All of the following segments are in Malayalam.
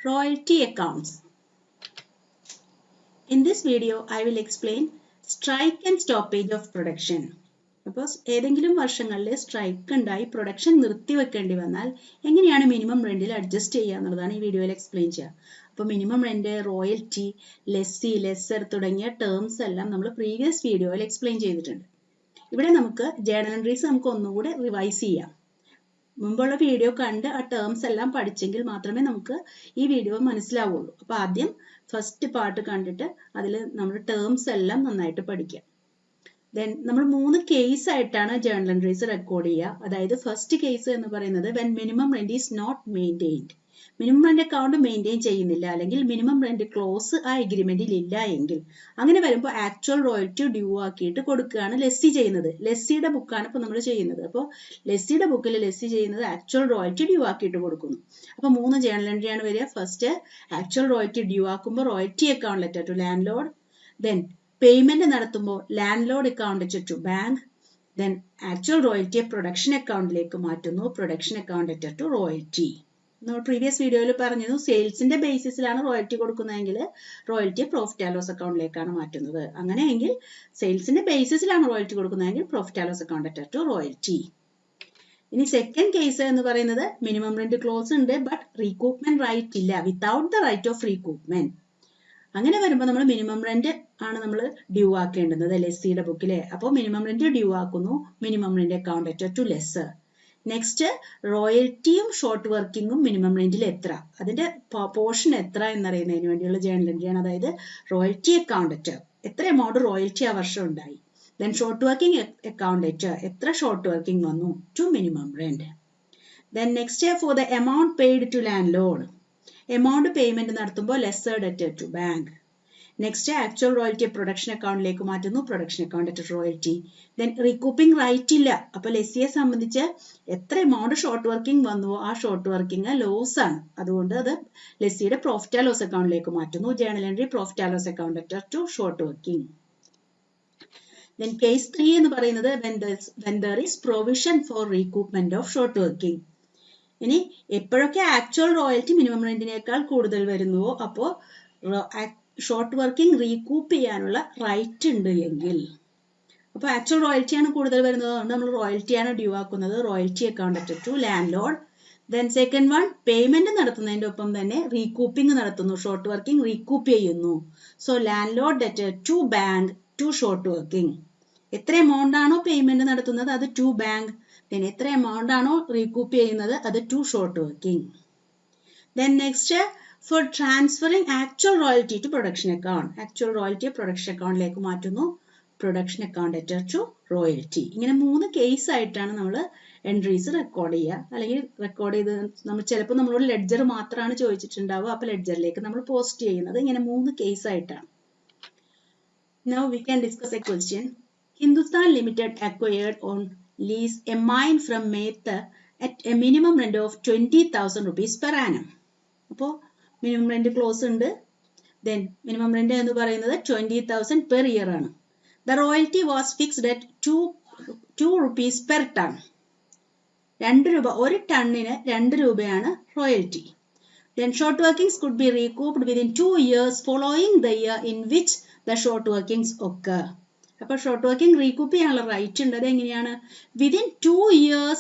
Royalty accounts. In this video, I will explain strike and stoppage of production. Because ഏതെങ്കിലും വർഷങ്ങളിൽ സ്ട്രൈക്ക് ഉണ്ടായി പ്രൊഡക്ഷൻ നിർത്തിവെക്കേണ്ടി വന്നാൽ എങ്ങനെയാണ് മിനിമം റെന്റിൽ അഡ്ജസ്റ്റ് ചെയ്യുക എന്നുള്ളതാണ് ഈ വീഡിയോയിൽ എക്സ്പ്ലെയിൻ ചെയ്യുക. അപ്പോൾ minimum rent, royalty, lessee, lesser തുടങ്ങിയ ടേംസ് എല്ലാം നമ്മൾ പ്രീവിയസ് വീഡിയോയിൽ എക്സ്പ്ലെയിൻ ചെയ്തിട്ടുണ്ട്. ഇവിടെ നമുക്ക് ജേർണൽ എൻട്രീസ് നമുക്ക് ഒന്നുകൂടെ റിവൈസ് ചെയ്യാം. മുമ്പുള്ള വീഡിയോ കണ്ട് ആ ടേംസ് എല്ലാം പഠിച്ചെങ്കിൽ മാത്രമേ നമുക്ക് ഈ വീഡിയോ മനസ്സിലാവുള്ളൂ. അപ്പോൾ ആദ്യം ഫസ്റ്റ് പാർട്ട് കണ്ടിട്ട് അതിൽ നമ്മൾ ടേംസ് എല്ലാം നന്നായിട്ട് പഠിക്കാം. ദെൻ നമ്മൾ 3 കേസ് ആയിട്ടാണ് ജേർണൽ എൻട്രീസ് റെക്കോർഡ് ചെയ്യുക. അതായത് ഫസ്റ്റ് കേസ് എന്ന് പറയുന്നത് when minimum rent is not maintained. Minimum rent account maintain ചെയ്യുന്നില്ല, അല്ലെങ്കിൽ മിനിമം റെന്റ് ക്ലോസ് ആ എഗ്രിമെന്റിൽ ഇല്ല എങ്കിൽ, അങ്ങനെ വരുമ്പോൾ ആക്ച്വൽ റോയൽറ്റി ഡ്യൂ ആക്കിയിട്ട് കൊടുക്കുകയാണ് ലെസ്സി ചെയ്യുന്നത്. ലെസ്സിയുടെ ബുക്കാണ് ഇപ്പോൾ നമ്മൾ ചെയ്യുന്നത്. അപ്പോൾ ലെസ്സിയുടെ ബുക്കിൽ ലെസ്സി ചെയ്യുന്നത് ആക്ച്വൽ റോയൽറ്റി ഡ്യൂ ആക്കിയിട്ട് കൊടുക്കുന്നു. അപ്പോൾ 3 ജേർണൽ എൻട്രി ആണ് വരിക. ഫസ്റ്റ് ആക്ച്വൽ റോയൽറ്റി ഡ്യൂ ആക്കുമ്പോൾ royalty account letter to landlord. Then payment നടത്തുമ്പോൾ landlord account to bank. Then actual റോയൽറ്റിയെ പ്രൊഡക്ഷൻ അക്കൗണ്ടിലേക്ക് മാറ്റുന്നു, production account letter to royalty. നമ്മൾ പ്രീവിയസ് വീഡിയോയിൽ പറഞ്ഞിരുന്നു സെയിൽസിന്റെ ബേസിസിലാണ് റോയൽറ്റി കൊടുക്കുന്നതെങ്കിൽ റോയൽറ്റിയെ പ്രോഫിറ്റ് ആൻഡ് ലോസ് അക്കൗണ്ടിലേക്കാണ് മാറ്റുന്നത്. അങ്ങനെയെങ്കിൽ സെയിൽസിന്റെ ബേസിസിലാണ് റോയൽറ്റി കൊടുക്കുന്നതെങ്കിൽ profit and loss account letter to royalty. ഇനി സെക്കൻഡ് കേസ് എന്ന് പറയുന്നത് മിനിമം റെന്റ് ക്ലോസ് ഉണ്ട്, ബട്ട് റീകൂപ്മെന്റ് റൈറ്റ് ഇല്ല, വിത്തൗട്ട് ദ റൈറ്റ് ഓഫ് റീകൂപ്മെന്റ്. അങ്ങനെ വരുമ്പോൾ നമ്മൾ മിനിമം റെന്റ് ആണ് നമ്മൾ ഡ്യൂ ആക്കേണ്ടുന്നത് ലെസ്സിയുടെ ബുക്കിലെ. അപ്പോൾ മിനിമം റെന്റ് ഡ്യൂ ആക്കുന്നു, minimum rent account letter to lessor. Next റോയൽറ്റിയും ഷോർട്ട് വർക്കിങ്ങും മിനിമം റെന്റിൽ എത്ര, അതിന്റെ പോർഷൻ എത്ര എന്നറിയുന്നതിന് വേണ്ടിയുള്ള ജേർണൽ എൻട്രിയാണ്. അതായത് റോയൽറ്റി അക്കൗണ്ട് ലെറ്റർ, എത്ര എമൗണ്ട് റോയൽറ്റി ആ വർഷം ഉണ്ടായി. Then short working account debtor, എത്ര ഷോർട്ട് വർക്കിംഗ് വന്നു to minimum rent. Then next for the amount paid to landlord, amount payment നടത്തുമ്പോൾ lessor debtor to bank. Next actual royalty production അക്കൗണ്ടിലേക്ക് മാറ്റുന്നു, production account debtor royalty. Then recouping right ഇല്ല. അപ്പൊ ലെസ്സിയെ സംബന്ധിച്ച് എത്ര എമൗണ്ട് ഷോർട്ട് വർക്കിംഗ് വന്നുവോ ആ ഷോർട്ട് വർക്കിംഗ് ലോസ് ആണ്, അതുകൊണ്ട് അത് ലെസ്സിയുടെ പ്രോഫിറ്റ് ആൻഡ് ലോസ് അക്കൗണ്ടിലേക്ക് മാറ്റുന്നു. Journal entry profit and loss account letter to short working. Then case 3 എന്ന് പറയുന്നത് when there is provision for recoupment of short working. ഇനി എപ്പോഴൊക്കെ ആക്ച്വൽ റോയൽറ്റി മിനിമം റെന്റിനേക്കാൾ കൂടുതൽ വരുന്നുവോ അപ്പോൾ ഷോർട്ട് വർക്കിംഗ് റീകൂപ്പ് ചെയ്യാനുള്ള റൈറ്റ് ഉണ്ട് എങ്കിൽ, അപ്പോൾ ആക്ച്വൽ റോയൽറ്റിയാണ് കൂടുതൽ വരുന്നത്, അതുകൊണ്ട് നമ്മൾ റോയൽറ്റിയാണ് ഡ്യൂ ആക്കുന്നത്, royalty account letter to landlord. Then second one payment നടത്തുന്നതിന്റെ ഒപ്പം തന്നെ റീകൂപ്പിംഗ് നടത്തുന്നു, ഷോർട്ട് വർക്കിംഗ് റീകൂപ്പ് ചെയ്യുന്നു. So landlord letter to bank to short working. എത്ര എമൗണ്ട് ആണോ പേയ്മെന്റ് നടത്തുന്നത് അത് ടു ബാങ്ക്. ദെൻ എത്ര എമൗണ്ട് ആണോ റീകൂപ്പ് ചെയ്യുന്നത് അത് to short working. Then next four transferring actual royalty to production account, actual റോയൽറ്റിയെ പ്രൊഡക്ഷൻ അക്കൗണ്ടിലേക്ക് മാറ്റുന്നു, production account letter to royalty. ഇങ്ങനെ 3 കേസ് ആയിട്ടാണ് നമ്മൾ എൻട്രീസ് റെക്കോർഡ് ചെയ്യുക. അല്ലെങ്കിൽ റെക്കോർഡ് ചെയ്ത് നമ്മൾ ചിലപ്പോൾ നമ്മളോട് ലെഡ്ജർ മാത്രമാണ് ചോദിച്ചിട്ടുണ്ടാവുക, അപ്പോൾ ലെഡ്ജറിലേക്ക് നമ്മൾ പോസ്റ്റ് ചെയ്യുന്നത് ഇങ്ങനെ 3 കേസ് ആയിട്ടാണ്. Now we can discuss a question. Hindustan Limited acquired on lease a mine from Mehta at a minimum rent of 20,000 rupees per annum. അപ്പോൾ മിനിമം റെന്റ് ക്ലോസ് ഉണ്ട്. ദെൻ മിനിമം റെന്റ് എന്ന് പറയുന്നത് 20,000 പെർ ഇയർ ആണ്. The royalty was fixed at 2 rupees per ton. 2 രൂപ, ഒരു ടണ്ണിന് 2 രൂപയാണ് royalty. Then short workings could be recouped within 2 years following the year in which the short workings occur. അപ്പോൾ ഷോർട്ട് വർക്കിംഗ് റീകൂപ്പ് ചെയ്യാനുള്ള റൈറ്റ് ഉണ്ട്. അത് എങ്ങനെയാണ്? Within 2 years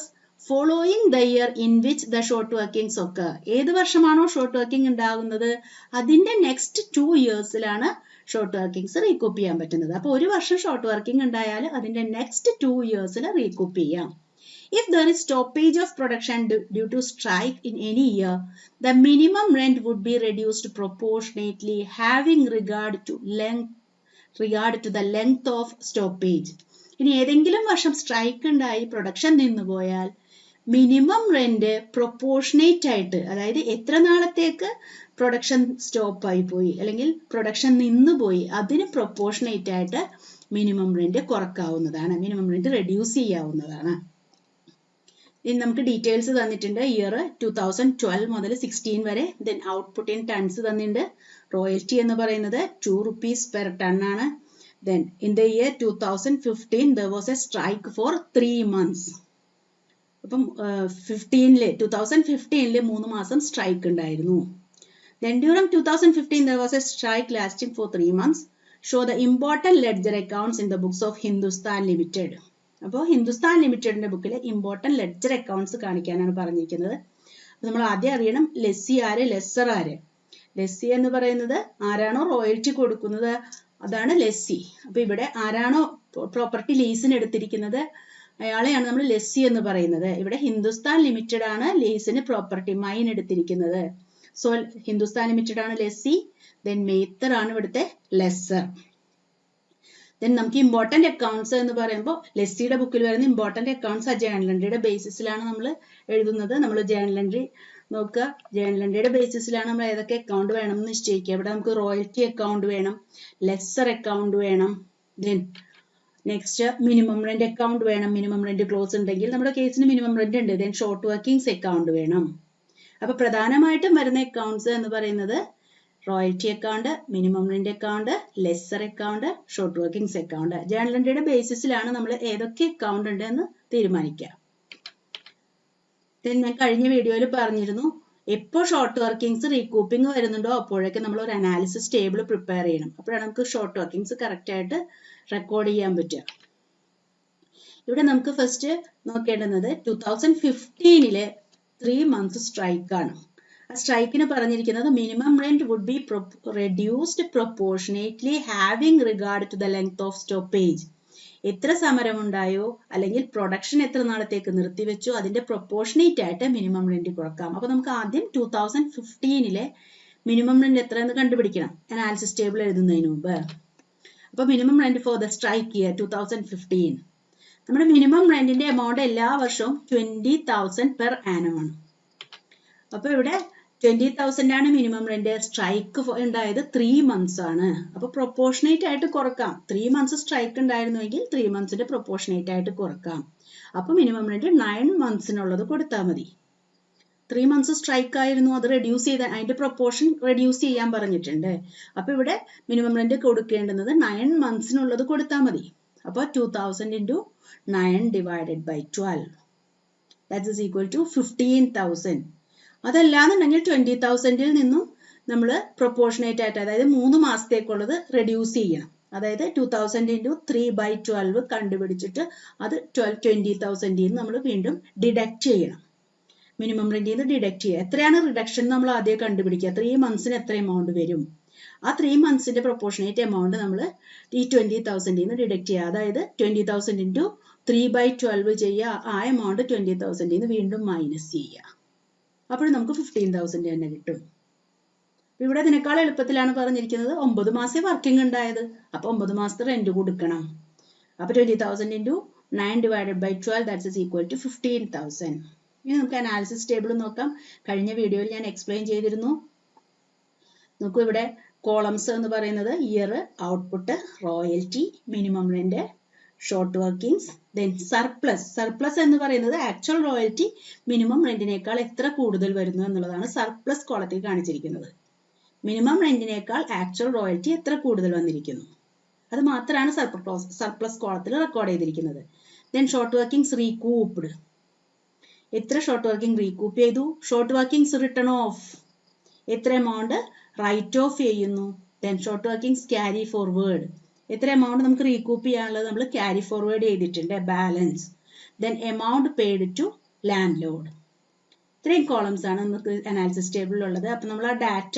following the year in which the short workings occur. ഏത് വർഷമാണോ ഷോർട്ട് വർക്കിംഗ് ഉണ്ടാകുന്നത് അതിന്റെ നെക്സ്റ്റ് 2 yearsലാണ് ഷോർട്ട് വർക്കിംഗ്സ് റീകൂപ്പ് ചെയ്യാൻ പറ്റുന്നത്. അപ്പോൾ ഒരു വർഷം ഷോർട്ട് വർക്കിംഗ് ഉണ്ടായാൽ അതിന്റെ നെക്സ്റ്റ് 2 yearsൽ റീകൂപ്പ് ചെയ്യാം. If there is stoppage of production due to strike in any year, the minimum rent would be reduced proportionately having regard to the length of stoppage. ഇനി ഏതെങ്കിലും വർഷം സ്ട്രൈക്ക് ഉണ്ടായി പ്രൊഡക്ഷൻ നിന്നുപോയാൽ മിനിമം റെന്റ് പ്രൊപ്പോർഷനേറ്റ് ആയിട്ട്, അതായത് എത്ര നാളത്തേക്ക് പ്രൊഡക്ഷൻ സ്റ്റോപ്പ് ആയി പോയി അല്ലെങ്കിൽ പ്രൊഡക്ഷൻ നിന്നുപോയി അതിന് പ്രൊപ്പോർഷനേറ്റ് ആയിട്ട് മിനിമം റെന്റ് കുറക്കാവുന്നതാണ്, മിനിമം റെന്റ് റെഡ്യൂസ് ചെയ്യാവുന്നതാണ്. ഇനി നമുക്ക് ഡീറ്റെയിൽസ് തന്നിട്ടുണ്ട്. ഇയർ 2012 മുതൽ 16 വരെ. ദെൻ ഔട്ട്പുട്ട് ഇൻ ടൺസ് തന്നിട്ടുണ്ട്. റോയൽറ്റി എന്ന് പറയുന്നത് 2 rupees പെർ ടൺ ആണ്. Then in the year 2015 there was a strike for 3 months. അപ്പം 2015 3 മാസം സ്ട്രൈക്ക് ഉണ്ടായിരുന്നു. Then during 2015 there was a strike lasting for 3 months. Show the important ledger accounts in the books of Hindustan Limited. അപ്പോൾ ഹിന്ദുസ്ഥാൻ ലിമിറ്റഡിന്റെ ബുക്കിൽ ഇമ്പോർട്ടൻറ്റ് ലെഡ്ജർ അക്കൗണ്ട്സ് കാണിക്കാനാണ് പറഞ്ഞിരിക്കുന്നത്. നമ്മൾ ആദ്യം അറിയണം ലെസ്സി ആര്, ലെസ്സർ ആര്. ലെസ്സി എന്ന് പറയുന്നത് ആരാണോ റോയൽറ്റി കൊടുക്കുന്നത് അതാണ് ലെസ്സി. അപ്പൊ ഇവിടെ ആരാണോ പ്രോപ്പർട്ടി ലീസിന് എടുത്തിരിക്കുന്നത് അയാളെയാണ് നമ്മൾ ലെസ്സി എന്ന് പറയുന്നത്. ഇവിടെ ഹിന്ദുസ്ഥാൻ ലിമിറ്റഡ് ആണ് ലീസിന് പ്രോപ്പർട്ടി മൈൻ എടുത്തിരിക്കുന്നത്. സോ ഹിന്ദുസ്ഥാൻ ലിമിറ്റഡ് ആണ് ലെസ്സി. ദെൻ മേത്തർ ആണ് ഇവിടുത്തെ ലെസ്സർ. ദെൻ നമുക്ക് ഇമ്പോർട്ടന്റ് അക്കൗണ്ട്സ് എന്ന് പറയുമ്പോൾ ലെസ്സിയുടെ ബുക്കിൽ വരുന്ന ഇമ്പോർട്ടന്റ് അക്കൗണ്ട്സ് ആ ജേണൽ എൻട്രിയുടെ ബേസിസിലാണ് നമ്മൾ എഴുതുന്നത്. നമ്മൾ ജേണൽ എൻട്രി നോക്കുക, ജേണൽ എൻട്രിയുടെ ബേസിസിലാണ് നമ്മൾ ഏതൊക്കെ അക്കൗണ്ട് വേണം എന്ന് നിശ്ചയിക്കുക. ഇവിടെ നമുക്ക് റോയൽറ്റി അക്കൗണ്ട് വേണം, ലെസ്സർ അക്കൗണ്ട് വേണം, then next minimum rent account വേണം. മിനിമം റെന്റ് ക്ലോസ് ഉണ്ടെങ്കിൽ നമ്മുടെ കേസിന് മിനിമം റെന്റ് ഉണ്ട്. ദെൻ ഷോർട്ട് വർക്കിംഗ്സ് അക്കൗണ്ട് വേണം. അപ്പൊ പ്രധാനമായിട്ടും വരുന്ന അക്കൗണ്ട്സ് എന്ന് പറയുന്നത് royalty account, minimum rent account, lessor account, short workings account. Journal എൻട്രിയുടെ ബേസിസിലാണ് നമ്മൾ ഏതൊക്കെ അക്കൗണ്ട് ഉണ്ട് എന്ന് തീരുമാനിക്കുക. ഞാൻ കഴിഞ്ഞ വീഡിയോയിൽ പറഞ്ഞിരുന്നു എപ്പോൾ ഷോർട്ട് വർക്കിംഗ്സ് റീകൂപ്പിംഗ് വരുന്നുണ്ടോ അപ്പോഴേക്കും നമ്മൾ ഒരു അനാലിസിസ് ടേബിൾ പ്രിപ്പയർ ചെയ്യണം. അപ്പോഴാണ് നമുക്ക് ഷോർട്ട് വർക്കിംഗ്സ് കറക്റ്റ് ആയിട്ട് റെക്കോർഡ് ചെയ്യാൻ പറ്റുക. ഇവിടെ നമുക്ക് ഫസ്റ്റ് നോക്കേണ്ടുന്നത് 2015 3 months സ്ട്രൈക്ക് ആണ്. ആ സ്ട്രൈക്കിന് പറഞ്ഞിരിക്കുന്നത് minimum rent would be reduced proportionately having regard to the length of stoppage. എത്ര സമരം ഉണ്ടായോ അല്ലെങ്കിൽ പ്രൊഡക്ഷൻ എത്ര നാളത്തേക്ക് നിർത്തിവെച്ചോ അതിന്റെ പ്രൊപ്പോർഷനേറ്റ് ആയിട്ട് മിനിമം റെന്റ് കുറക്കാം. അപ്പൊ നമുക്ക് ആദ്യം 2015 മിനിമം റെന്റ് എത്രയെന്ന് കണ്ടുപിടിക്കണം അനാലിസിസ് ടേബിൾ എഴുതുന്നതിന് മുമ്പ്. അപ്പൊ minimum rent for the strike year 2015. നമ്മുടെ മിനിമം റെന്റിന്റെ എമൗണ്ട് എല്ലാ വർഷവും 20,000 പെർ ആനം ആണ്. അപ്പൊ ഇവിടെ 20,000 ആണ് മിനിമം റെന്റ്. സ്ട്രൈക്ക് ഉണ്ടായത് 3 months ആണ്. അപ്പൊ പ്രൊപ്പോർഷനേറ്റ് ആയിട്ട് കുറക്കാം. 3 months സ്ട്രൈക്ക് ഉണ്ടായിരുന്നുവെങ്കിൽ 3 monthsന്റെ പ്രൊപ്പോർഷനേറ്റ് ആയിട്ട് കുറക്കാം. അപ്പൊ മിനിമം റെന്റ് 9 monthsനുള്ളത് കൊടുത്താൽ മതി. 3 months സ്ട്രൈക്ക് ആയിരുന്നു, അത് റെഡ്യൂസ് ചെയ്ത് അതിന്റെ പ്രൊപ്പോർഷൻ റെഡ്യൂസ് ചെയ്യാൻ പറഞ്ഞിട്ടുണ്ട്. അപ്പൊ ഇവിടെ മിനിമം റെന്റ് കൊടുക്കേണ്ടുന്നത് 9 monthsനുള്ളത് കൊടുത്താൽ മതി. അപ്പൊ 2000 into 9 divided by 12 that is equal to 15,000. അതല്ലാന്നുണ്ടെങ്കിൽ 20,000ൽ നിന്നും നമ്മൾ പ്രൊപ്പോർഷനേറ്റ് ആയിട്ട് അതായത് 3 മാസത്തേക്കുള്ളത് റെഡ്യൂസ് ചെയ്യണം. അതായത് 2000 into 3/12 കണ്ടുപിടിച്ചിട്ട് അത് 20,000 നമ്മൾ വീണ്ടും ഡിഡക്ട് ചെയ്യണം. മിനിമം റെന്റിൽ നിന്ന് ഡിഡക്ട് ചെയ്യുക. എത്രയാണ് റിഡക്ഷൻ നമ്മൾ ആദ്യം കണ്ടുപിടിക്കുക. 3 monthsന് എത്ര എമൗണ്ട് വരും. ആ 3 monthsന്റെ പ്രൊപ്പോർഷനേറ്റ് എമൗണ്ട് നമ്മൾ ഈ 20,000 നിന്ന് ഡിഡക്ട് ചെയ്യുക. അതായത് 20,000 into 3/12 ചെയ്യുക. ആ എമൗണ്ട് 20,000 നിന്ന് വീണ്ടും മൈനസ് ചെയ്യുക. അപ്പോൾ നമുക്ക് 15,000 തന്നെ കിട്ടും. ഇവിടെ ഇതിനേക്കാൾ എളുപ്പത്തിലാണ് പറഞ്ഞിരിക്കുന്നത് 9 മാസം വർക്കിംഗ് ഉണ്ടായത്. അപ്പൊ 9 മാസത്തെ റെന്റ് കൊടുക്കണം. അപ്പൊ 20,000 into 9 divided by 12 that is equal to 15,000. ഇനി നമുക്ക് അനാലിസിസ് ടേബിൾ നോക്കാം. കഴിഞ്ഞ വീഡിയോയിൽ ഞാൻ എക്സ്പ്ലെയിൻ ചെയ്തിരുന്നു. നോക്കൂ, ഇവിടെ കോളംസ് എന്ന് പറയുന്നത് year, output, royalty, minimum rent, short workings, then surplus. Surplus എന്ന് പറയുന്നത് ആക്ച്വൽ റോയൽറ്റി മിനിമം റെന്റിനേക്കാൾ എത്ര കൂടുതൽ വരുന്നു എന്നുള്ളതാണ് സർപ്ലസ് കോളത്തിൽ കാണിച്ചിരിക്കുന്നത്. മിനിമം റെന്റിനേക്കാൾ ആക്ച്വൽ റോയൽറ്റി എത്ര കൂടുതൽ വന്നിരിക്കുന്നു അത് മാത്രമാണ് സർപ്ലസ് കോളത്തിൽ റെക്കോർഡ് ചെയ്തിരിക്കുന്നത്. Then short workings recouped. എത്ര ഷോർട്ട് വർക്കിംഗ് റീകൂപ്പ് ചെയ്തു. Short workings written off. എത്ര എമൗണ്ട് റൈറ്റ് ഓഫ് ചെയ്യുന്നു. Then short workings carry forward. എത്ര എമൗണ്ട് നമുക്ക് റീകൂപ്പ് ചെയ്യാനുള്ളത് നമ്മൾ ക്യാരി ഫോർവേഡ് ചെയ്തിട്ടുണ്ട്, balance. Then amount paid to landlord. ഇത്രയും കോളംസ് ആണ് നമുക്ക് അനാലിസിസ് ടേബിളിൽ ഉള്ളത്. അപ്പൊ നമ്മൾ ആ ഡാറ്റ,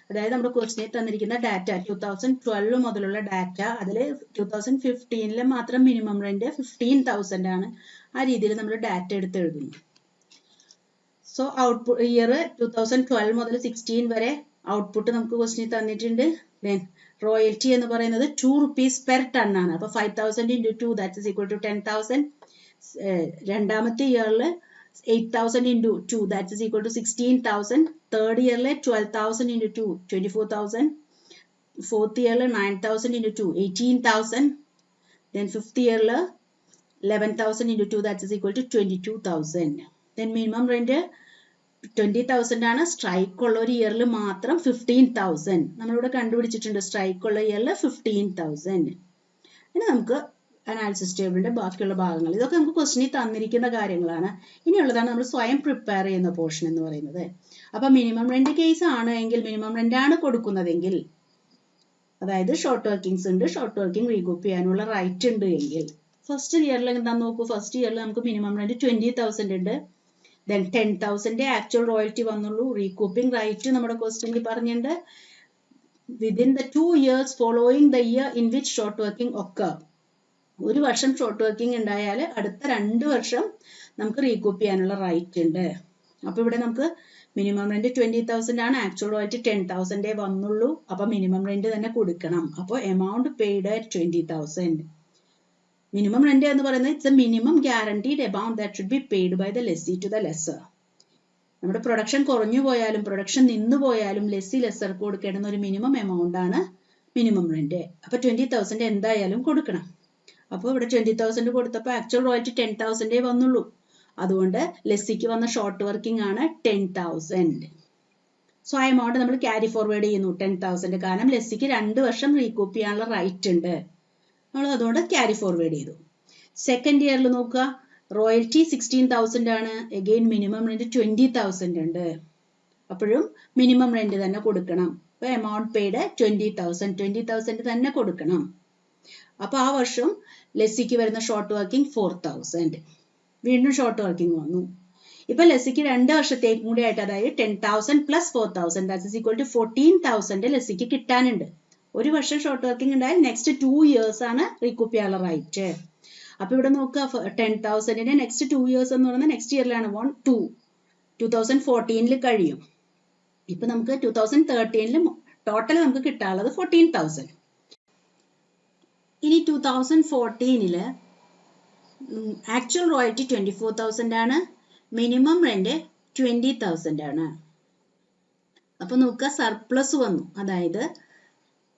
അതായത് നമ്മുടെ ക്വസ്റ്റിനിൽ തന്നിരിക്കുന്ന ഡാറ്റ 2012 മുതലുള്ള ഡാറ്റ, അതിൽ 2015 മാത്രം മിനിമം റെന്റ് 15,000 ആണ്. ആ രീതിയിൽ നമ്മൾ ഡാറ്റ എടുത്ത് എഴുതുന്നു. സോ ഔട്ട്പുട്ട് ഇയർ 2012 മുതൽ 16 വരെ ഔട്ട്പുട്ട് നമുക്ക് ക്വസ്റ്റിനിൽ തന്നിട്ടുണ്ട്. ദെൻ റോയൽറ്റി എന്ന് പറയുന്നത് 2 rupees പെർ ടൺ ആണ്. അപ്പൊ 5,000 into 2 that is equal to 10,000. രണ്ടാമത്തെ ഇയറിൽ 8,000 into 2 that is equal to 16,000. Third ഇയറിൽ 12,000 into 2 24,000. ഫോർത്ത് ഇയറിൽ 9,000 into 2 18,000. ദെൻ ഫിഫ്ത് ഇയറിൽ 11,000 into 2 that is equal to 22,000. Then minimum rent 20,000 ആണ്. സ്ട്രൈക്ക് ഉള്ള ഒരു ഇയറിൽ മാത്രം 15,000 നമ്മളിവിടെ കണ്ടുപിടിച്ചിട്ടുണ്ട്. സ്ട്രൈക്ക് ഉള്ള ഇയറിൽ 15,000. ഇനി നമുക്ക് അനാലിസിസ് ടേബിളിന്റെ ബാക്കിയുള്ള ഭാഗങ്ങൾ. ഇതൊക്കെ നമുക്ക് ക്വസ്റ്റ്യനിൽ തന്നിരിക്കുന്ന കാര്യങ്ങളാണ്. ഇനിയുള്ളതാണ് നമ്മൾ സ്വയം പ്രിപ്പയർ ചെയ്യുന്ന പോർഷൻ എന്ന് പറയുന്നത്. അപ്പൊ മിനിമം റെന്റ് കേസ് ആണ് എങ്കിൽ, മിനിമം റെന്റ് ആണ് കൊടുക്കുന്നതെങ്കിൽ, അതായത് ഷോർട്ട് വർക്കിംഗ്സ് ഉണ്ട്, ഷോർട്ട് വർക്കിംഗ് റീകൂപ്പ് ചെയ്യാനുള്ള റൈറ്റ് ഉണ്ട് എങ്കിൽ, ഫസ്റ്റ് ഇയറിൽ എന്താന്ന് നോക്കൂ. ഫസ്റ്റ് ഇയറിൽ നമുക്ക് മിനിമം റെന്റ് 20,000 ഉണ്ട്. ദെൻ 10,000 ആക്ച്വൽ റോയൽറ്റി വന്നുള്ളൂ. റീകൂപ്പിംഗ് റൈറ്റ് നമ്മുടെ ക്വസ്റ്റ്യനിൽ പറഞ്ഞിട്ടുണ്ട്. Within the 2 years following the year in which short working occur. ഒരു വർഷം ഷോർട്ട് വർക്കിംഗ് ഉണ്ടായാൽ അടുത്ത 2 വർഷം നമുക്ക് റീകൂപ്പ് ചെയ്യാനുള്ള റൈറ്റ് ഉണ്ട്. അപ്പൊ ഇവിടെ നമുക്ക് മിനിമം റെന്റ് 20,000 ആണ്, ആക്ച്വൽ റോയൽറ്റി 10,000 വന്നുള്ളൂ. അപ്പൊ മിനിമം റെന്റ് തന്നെ കൊടുക്കണം. അപ്പോൾ amount paid at 20,000. Minimum rent എന്ന് പറയുന്നത് it's a minimum guaranteed amount that should be paid by the lessee to the lessor. നമ്മുടെ പ്രൊഡക്ഷൻ കുറഞ്ഞു പോയാലും പ്രൊഡക്ഷൻ നിന്നു പോയാലും ലെസ്സി ലെസ്സർക്ക് കൊടുക്കേണ്ടുന്ന ഒരു മിനിമം എമൗണ്ട് ആണ് മിനിമം റെന്റ്. അപ്പൊ 20,000 എന്തായാലും കൊടുക്കണം. അപ്പോൾ ഇവിടെ 20,000 കൊടുത്തപ്പോൾ ആക്ച്വൽ റോയൽറ്റി 10,000 വന്നുള്ളൂ. അതുകൊണ്ട് ലെസ്സിക്ക് വന്ന ഷോർട്ട് വർക്കിംഗ് ആണ് 10,000. സോ ആ എമൗണ്ട് നമ്മൾ ക്യാരി ഫോർവേഡ് ചെയ്യുന്നു 10,000. കാരണം ലെസ്സിക്ക് 2 വർഷം റീകൂപ്പ് ചെയ്യാനുള്ള റൈറ്റ് ഉണ്ട്. നമ്മൾ അതുകൊണ്ട് ക്യാരി ഫോർവേഡ് ചെയ്തു. സെക്കൻഡ് ഇയറിൽ നോക്കുക, റോയൽറ്റി 16,000 ആണ്. അഗെയിൻ മിനിമം റെന്റ് 20,000 ഉണ്ട്. അപ്പോഴും മിനിമം റെന്റ് തന്നെ കൊടുക്കണം. അപ്പൊ എമൗണ്ട് പെയ്ഡ് 20,000 തന്നെ കൊടുക്കണം. അപ്പൊ ആ വർഷം ലെസ്സിക്ക് വരുന്ന ഷോർട്ട് വർക്കിംഗ് 4,000. വീണ്ടും ഷോർട്ട് വർക്കിംഗ് വന്നു. ഇപ്പൊ ലെസ്സിക്ക് 2 വർഷത്തേക്കും കൂടി ആയിട്ട്, അതായത് 10,000 plus 4,000 that is equal to 14,000 ലെസ്സിക്ക് കിട്ടാനുണ്ട്. ഒരു വർഷം ഷോർട്ട് വർക്കിംഗ് ഉണ്ടായാൽ നെക്സ്റ്റ് 2 years ആണ് റീകൂപ്പ് ചെയ്യാനുള്ള റൈറ്റ്. അപ്പൊ ഇവിടെ നോക്കുക, 10,000 നെക്സ്റ്റ് 2 years എന്ന് പറയുന്നത് നെക്സ്റ്റ് ഇയറിലാണ് 2014 കഴിയും. ഇപ്പൊ നമുക്ക് 2013 ടോട്ടൽ നമുക്ക് കിട്ടാനുള്ളത് 14,000. ഇനി 2014 ആക്ച്വൽ റോയൽറ്റി 24,000 ആണ്, മിനിമം റെന്റ് 20,000 ആണ്. അപ്പൊ നോക്കുക, സർപ്ലസ് വന്നു. അതായത്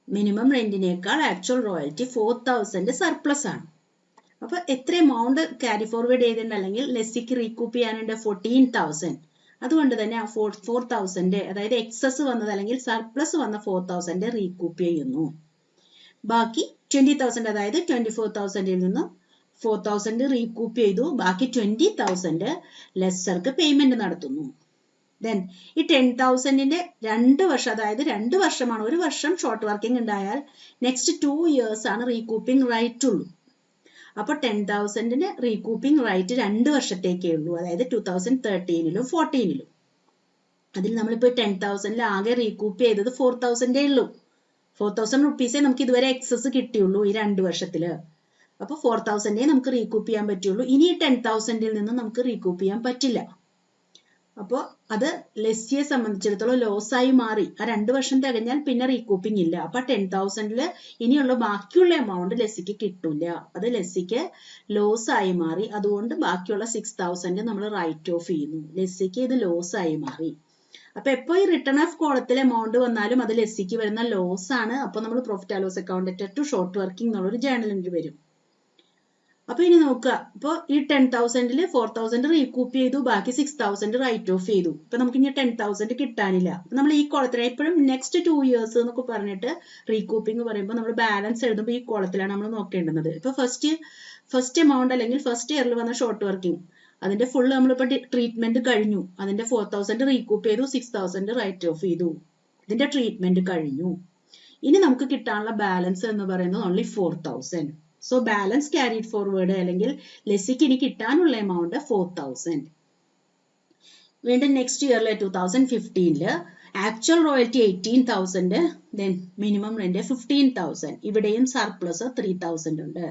മിനിമം റെന്റിനേക്കാൾ ആക്ച്വൽ റോയൽറ്റി 4,000 സർപ്ലസ് ആണ്. അപ്പൊ എത്ര എമൗണ്ട് ക്യാരി ഫോർവേഡ് ചെയ്തിട്ടുണ്ട്, അല്ലെങ്കിൽ ലെസ്സിക്ക് റീകൂപ്പ് ചെയ്യാനുണ്ട് 14,000. അതുകൊണ്ട് തന്നെ ആ 4,000 അതായത് എക്സസ് വന്നത് അല്ലെങ്കിൽ സർപ്ലസ് വന്ന 4,000 റീകൂപ്പ് ചെയ്യുന്നു. ബാക്കി 20,000 അതായത് 24,000 നിന്ന് 4,000 റീകൂപ്പ് ചെയ്തു. ബാക്കി 20,000 ലെസ്സർക്ക് പേയ്മെന്റ് നടത്തുന്നു. ദെൻ ഈ 10,000 2 വർഷം, അതായത് 2 വർഷമാണ്. ഒരു വർഷം ഷോർട്ട് വർക്കിംഗ് ഉണ്ടായാൽ നെക്സ്റ്റ് 2 years ആണ് റീകൂപ്പിംഗ് റൈറ്റ് ഉള്ളൂ. അപ്പൊ 10,000 റീകൂപ്പിംഗ് റൈറ്റ് 2 വർഷത്തേക്കേ ഉള്ളൂ, അതായത് 2013 14. അതിൽ നമ്മളിപ്പോ 10,000 ആകെ റീകൂപ്പ് ചെയ്തത് 4,000 ഉള്ളൂ. 4,000 റുപ്പീസേ നമുക്ക് ഇതുവരെ എക്സസ് കിട്ടിയുള്ളൂ ഈ 2 വർഷത്തില്. അപ്പൊ 4,000 നമുക്ക് റീകൂപ്പ് ചെയ്യാൻ പറ്റുള്ളൂ. ഇനി 10,000 നിന്ന് നമുക്ക് റീകൂപ്പ് ചെയ്യാൻ പറ്റില്ല. അപ്പോൾ അത് ലെസ്സിയെ സംബന്ധിച്ചിടത്തോളം ലോസ് ആയി മാറി. ആ 2 വർഷം തികഞ്ഞാൽ പിന്നെ റീകൂപ്പിംഗ് ഇല്ല. അപ്പൊ 10,000 ഇനിയുള്ള ബാക്കിയുള്ള എമൗണ്ട് ലെസ്സിക്ക് കിട്ടില്ല. അത് ലെസ്സിക്ക് ലോസ് ആയി മാറി. അതുകൊണ്ട് ബാക്കിയുള്ള 6,000 നമ്മൾ റൈറ്റ് ഓഫ് ചെയ്യുന്നു. ലെസ്സിക്ക് ഇത് ലോസ് ആയി മാറി. അപ്പൊ എപ്പോ ഈ റിട്ടേൺ ഓഫ് കോളത്തിൽ എമൗണ്ട് വന്നാലും അത് ലെസ്സിക്ക് വരുന്ന ലോസ് ആണ്. അപ്പൊ നമ്മൾ profit and loss account to short working എന്നുള്ളൊരു ജേണൽ എൻട്രി വരും. അപ്പൊ ഇനി നോക്കുക, ഇപ്പൊ ഈ 10,000 4,000 റീകൂപ്പ് ചെയ്തു, ബാക്കി 6,000 റൈറ്റ് ഓഫ് ചെയ്തു. ഇപ്പൊ നമുക്ക് ഇനി 10,000 കിട്ടാനില്ല. അപ്പൊ നമ്മൾ ഈ കോളത്തിൽ എപ്പോഴും നെക്സ്റ്റ് 2 years എന്നൊക്കെ പറഞ്ഞിട്ട് റീകൂപ്പിംഗ് പറയുമ്പോൾ നമ്മൾ ബാലൻസ് എഴുതുമ്പോൾ ഈ കോളത്തിലാണ് നമ്മൾ നോക്കേണ്ടുന്നത്. ഇപ്പൊ ഫസ്റ്റ് എമൗണ്ട് അല്ലെങ്കിൽ ഫസ്റ്റ് ഇയറിൽ വന്ന ഷോർട്ട് വർക്കിംഗ് അതിന്റെ ഫുൾ നമ്മളിപ്പോ ട്രീറ്റ്മെന്റ് കഴിഞ്ഞു. അതിന്റെ 4,000 റീകൂപ്പ് ചെയ്തു, 6,000 റൈറ്റ് ഓഫ് ചെയ്തു. ഇതിന്റെ ട്രീറ്റ്മെന്റ് കഴിഞ്ഞു. ഇനി നമുക്ക് കിട്ടാനുള്ള ബാലൻസ് എന്ന് പറയുന്നത് only 4,000. So balance carried forward അല്ലെങ്കിൽ ലെസ്സിക്ക് ഇനി കിട്ടാനുള്ള എമൗണ്ട് 4,000. വീണ്ടും നെക്സ്റ്റ് ഇയറിലെ 2015 actual royalty 18,000, then minimum rent 15,000. ഇവിടെയും സർപ്ലസ് 3,000 ഉണ്ട്.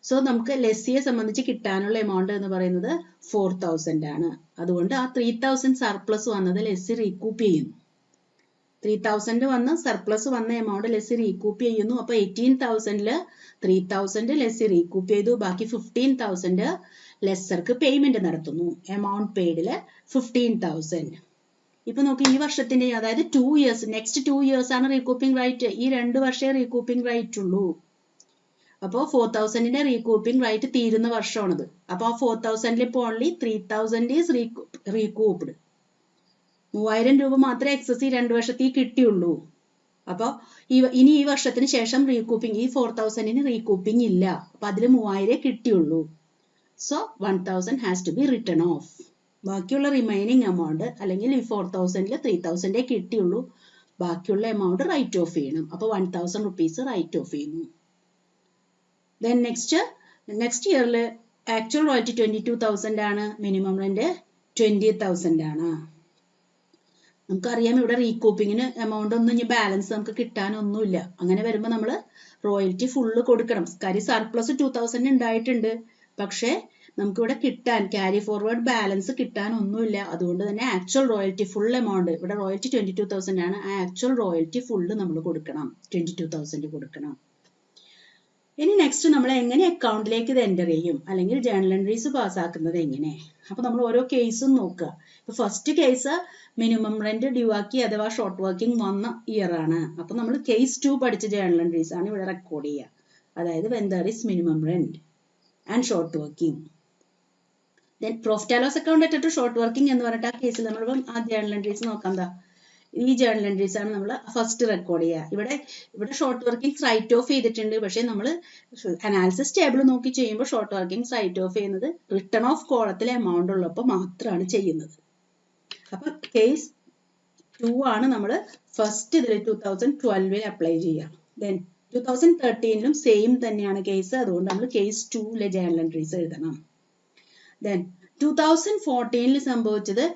സോ നമുക്ക് ലെസ്സിയെ സംബന്ധിച്ച് കിട്ടാനുള്ള എമൗണ്ട് എന്ന് പറയുന്നത് 4,000 ആണ്. അതുകൊണ്ട് ആ 3,000 സർപ്ലസ് വന്നത് ലെസ്സി റീകൂപ്പ് ചെയ്യുന്നു. 3,000 വന്ന് സർപ്ലസ് വന്ന എമൗണ്ട് ലെസ്സി റീകൂപ്പ് ചെയ്യുന്നു. അപ്പൊ 18,000 3,000 ലെസ്സി റീകൂപ്പ് ചെയ്തു. ബാക്കി 15,000 ലെസ്സർക്ക് പേയ്മെന്റ് നടത്തുന്നു. എമൗണ്ട് പെയ്ഡില് 15,000. ഇപ്പൊ നോക്കി, ഈ വർഷത്തിന്റെ അതായത് 2 years നെക്സ്റ്റ് 2 years ആണ് റീകൂപ്പിംഗ് റൈറ്റ്. ഈ 2 വർഷമേ റീകൂപ്പിംഗ് റൈറ്റ് ഉള്ളൂ. അപ്പോൾ 4,000 റീകൂപ്പിംഗ് റൈറ്റ് തീരുന്ന വർഷമാണത്. അപ്പൊ ആ 4,000 ഇപ്പോൾ ഓൺലി 3,000 ഈസ് റീകൂപ്ഡ്. 3,000 രൂപ മാത്രമേ എക്സസ് ഈ 2 വർഷത്തേക്ക് കിട്ടിയുള്ളൂ. അപ്പോൾ ഇനി ഈ വർഷത്തിന് ശേഷം റീകൂപ്പിംഗ്, ഈ 4000 റീകൂപ്പിംഗ് ഇല്ല. അപ്പൊ അതിൽ 3000 കിട്ടിയുള്ളൂ. So 1000 has to be written off. ബാക്കിയുള്ള റിമൈനിങ് എമൗണ്ട്, അല്ലെങ്കിൽ ഈ 4000 3000 കിട്ടിയുള്ളൂ, ബാക്കിയുള്ള എമൗണ്ട് റൈറ്റ് ഓഫ് ചെയ്യണം. അപ്പോൾ 1000 rupees റൈറ്റ് ഓഫ് ചെയ്യുന്നു. ദെൻ നെക്സ്റ്റ് ഇയറിൽ ആക്ച്വൽ റോയൽറ്റി 22,000 ആണ്, മിനിമം റെന്റ് 20,000 ആണ്. നമുക്കറിയാം ഇവിടെ റീകൂപ്പിങ്ങിന് എമൗണ്ട് ഒന്നും ഇനി ബാലൻസ് നമുക്ക് കിട്ടാനൊന്നുമില്ല. അങ്ങനെ വരുമ്പോൾ നമ്മൾ റോയൽറ്റി ഫുള്ള് കൊടുക്കണം. കാര്യം സർപ്ലസ് 2000 ഉണ്ടായിട്ടുണ്ട്, പക്ഷേ നമുക്കിവിടെ കിട്ടാൻ ക്യാരി ഫോർവേഡ് ബാലൻസ് കിട്ടാൻ ഒന്നുമില്ല. അതുകൊണ്ട് തന്നെ ആക്ച്വൽ റോയൽറ്റി ഫുൾ എമൗണ്ട്, ഇവിടെ റോയൽറ്റി 22,000 ആണ്, ആ ആക്ച്വൽ റോയൽറ്റി ഫുള്ള് നമ്മൾ കൊടുക്കണം, 22,000 കൊടുക്കണം. ഇനി നെക്സ്റ്റ് നമ്മൾ എങ്ങനെ അക്കൗണ്ടിലേക്ക് ഇത് എൻ്റർ ചെയ്യും, അല്ലെങ്കിൽ ജേണൽ എൻട്രീസ് പാസ്സാക്കുന്നത് എങ്ങനെ. അപ്പൊ നമ്മൾ ഓരോ കേസും നോക്കുക. ഇപ്പൊ first case minimum rent due ആക്കി അഥവാ ഷോർട്ട് വർക്കിംഗ് വന്ന ഇയർ ആണ്. അപ്പൊ നമ്മൾ കേസ് 2 പഠിച്ച ജേണൽ എൻട്രീസ് ആണ് ഇവിടെ റെക്കോർഡ് ചെയ്യുക. അതായത് when there is minimum rent and short working. Then profit and loss account to short working എന്ന് പറഞ്ഞിട്ട് ആ കേസിൽ നമ്മൾ ആ ജേണൽ എൻട്രീസ് നോക്കാം. ഈ ജേണൽ എൻട്രീസ് ആണ് നമ്മൾ ഫസ്റ്റ് റെക്കോർഡ് ചെയ്യുക. ഇവിടെ ഷോർട്ട് വർക്കിംഗ് റൈറ്റ് ഓഫ് ചെയ്തിട്ടുണ്ട്, പക്ഷേ നമ്മൾ അനാലിസിസ് ടേബിൾ നോക്കി ചെയ്യുമ്പോൾ ഷോർട്ട് വർക്കിംഗ് റൈറ്റ് ഓഫ് ചെയ്യുന്നത് റിട്ടേൺ ഓഫ് കോളത്തിലെ എമൗണ്ട് ഉള്ളപ്പോൾ മാത്രമാണ് ചെയ്യുന്നത്. അപ്പൊ കേസ് 2 ആണ് നമ്മൾ ഫസ്റ്റ് ഇതിൽ 2012 അപ്ലൈ ചെയ്യുക. ദെൻ 2013 സെയിം തന്നെയാണ് കേസ്, അതുകൊണ്ട് നമ്മൾ കേസ് 2 ജേണൽ എൻട്രീസ് എഴുതണം. ദെൻ 2014 സംഭവിച്ചത്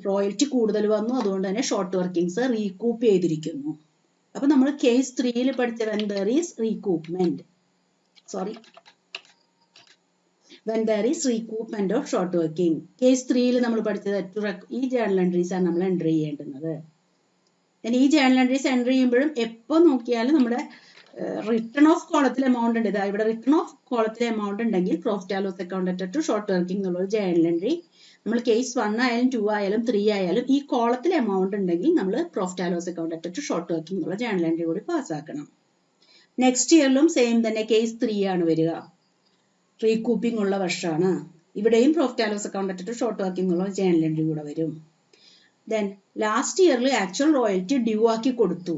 റോയൽറ്റി കൂടുതൽ വന്നു, അതുകൊണ്ട് തന്നെ ഷോർട്ട് വർക്കിംഗ്സ് റീകൂപ്പ് ചെയ്തിരിക്കുന്നു. അപ്പൊ നമ്മൾ കേസ് 3 പഠിച്ച when there is recoupment of short working. Case 3 നമ്മൾ പഠിച്ചത് ഈ ജേണൽ എൻട്രീസ് ആണ് നമ്മൾ എൻ്റർ ചെയ്യേണ്ടുന്നത്. ഈ ജേണൽ എൻട്രീസ് എൻ്റർ ചെയ്യുമ്പോഴും എപ്പോൾ നോക്കിയാലും നമ്മുടെ റിട്ടേൺ ഓഫ് കോളത്തിൽ എമൗണ്ട് ഉണ്ട്. ഇതാ ഇവിടെ റിട്ടേൺ ഓഫ് കോളത്തിൽ എമൗണ്ട് ഉണ്ടെങ്കിൽ profit and loss account to short working എന്നുള്ള ഒരു ജേണൽ എൻട്രി നമ്മൾ കേസ് 1 ആയാലും 2 ആയാലും 3 ആയാലും ഈ കോളത്തിൽ എമൗണ്ട് ഉണ്ടെങ്കിൽ നമ്മൾ profit and loss account to short working എന്നുള്ള ജേണൽ എൻട്രി കൂടി പാസ്സാക്കണം. നെക്സ്റ്റ് ഇയറിലും സെയിം തന്നെ കേസ് 3 ആണ് വരിക. റീകൂപ്പിംഗ് ഉള്ള വർഷമാണ്. ഇവിടെയും profit and loss account to short working എന്നുള്ള ജേണൽ എൻട്രി കൂടെ വരും. ദെൻ ലാസ്റ്റ് ഇയറിൽ ആക്ച്വൽ റോയൽറ്റി ഡ്യൂ ആക്കി കൊടുത്തു.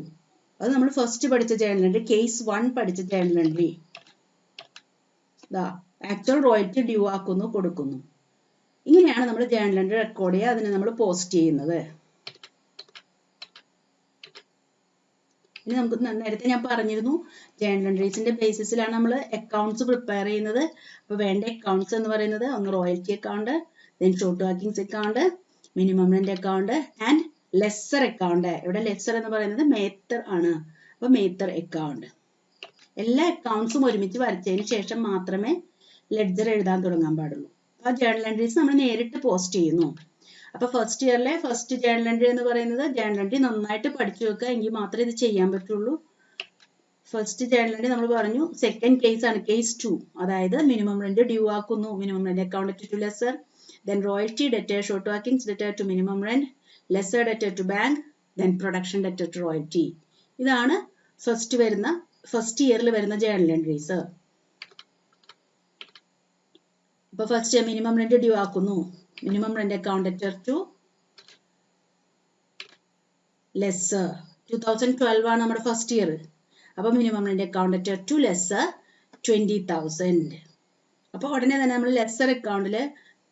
അത് നമ്മൾ ഫസ്റ്റ് പഠിച്ച ജേണൽ എൻട്രി, കേസ് 1 പഠിച്ച journal entry. Actual royalty due ആക്കുന്നു, കൊടുക്കുന്നു. ഇങ്ങനെയാണ് നമ്മൾ ജേണൽ എൻട്രി റെക്കോർഡ് ചെയ്യുക, അതിനെ നമ്മൾ പോസ്റ്റ് ചെയ്യുന്നത്. ഇനി നമുക്ക് നേരത്തെ ഞാൻ പറഞ്ഞിരുന്നു ജേണൽ എൻട്രീസിന്റെ ബേസിസിലാണ് നമ്മൾ അക്കൗണ്ട്സ് പ്രിപ്പയർ ചെയ്യുന്നത്. അപ്പൊ വേണ്ട അക്കൗണ്ട്സ് എന്ന് പറയുന്നത് ഒന്ന് royalty account, then short workings account, minimum rent account and lesser account. ഇവിടെ ലെസ്സർ എന്ന് പറയുന്നത് മേത്തർ ആണ്. അപ്പൊ മേത്തർ അക്കൗണ്ട്. എല്ലാ അക്കൗണ്ട്സും ഒരുമിച്ച് വരച്ചതിന് ശേഷം മാത്രമേ ലെഡ്ജർ എഴുതാൻ തുടങ്ങാൻ പാടുള്ളൂ. ആ ജേണൽ എൻട്രീസ് നമ്മൾ നേരിട്ട് പോസ്റ്റ് ചെയ്യുന്നു. അപ്പൊ ഫസ്റ്റ് ഇയറിലെ ഫസ്റ്റ് ജേണൽ എൻട്രി എന്ന് പറയുന്നത് ജേണൽ എൻട്രി നന്നായിട്ട് പഠിച്ചു വെക്കുക, എങ്കിൽ മാത്രമേ ഇത് ചെയ്യാൻ പറ്റുള്ളൂ. ഫസ്റ്റ് ജേണൽ എൻട്രി നമ്മൾ പറഞ്ഞു സെക്കൻഡ് കേസ് ആണ്, കേസ് 2. അതായത് മിനിമം റെന്റ് ഡ്യൂ ആക്കുന്നു, minimum rent account to lessor, then royalty debtor, short workings debtor to minimum rent, lessor debtor to bank, then production debtor to royalty. ഇതാണ് ഫസ്റ്റ് ഇയറിൽ വരുന്ന ജേണൽ എൻട്രീസ്. അപ്പൊ ഫസ്റ്റ് മിനിമം റെന്റ് ഡ്യൂ ആക്കുന്നു, minimum rent account debtor to lessor. 2012 ആണ് നമ്മുടെ ഫസ്റ്റ് ഇയർ. അപ്പൊ minimum rent account debtor to lessor 20,000. അപ്പൊ ഉടനെ തന്നെ നമ്മൾ ലെസ്സർ അക്കൗണ്ടിൽ